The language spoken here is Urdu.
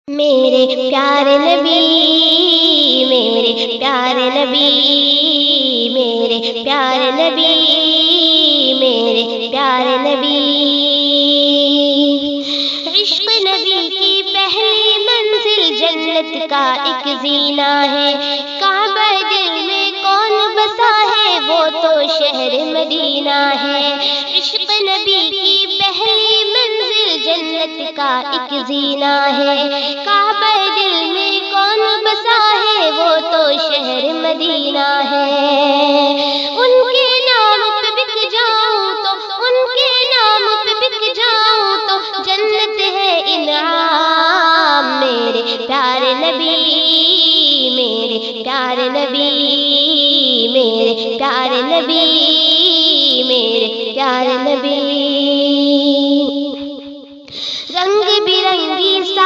میرے پیارے نبی، میرے پیارے نبی، میرے پیارے نبی، میرے پیارے نبی۔ عشق نبی کی پہلی منزل جنت کا ایک زینہ ہے، کعبہ دل میں کون بسا ہے وہ تو شہر مدینہ ہے۔ عشق نبی کی پہلی منزل جنت کا ایک زینہ ہے، کعبہ دل میں کون بسا ہے وہ تو شہر مدینہ ہے۔ ان کے نام پہ بک جاؤں تو، ان کے نام پہ بک جاؤں تو جنت ہے انعام۔ میرے پیارے نبی، میرے پیارے نبی، میرے پیارے نبی، میرے پیارے نبی۔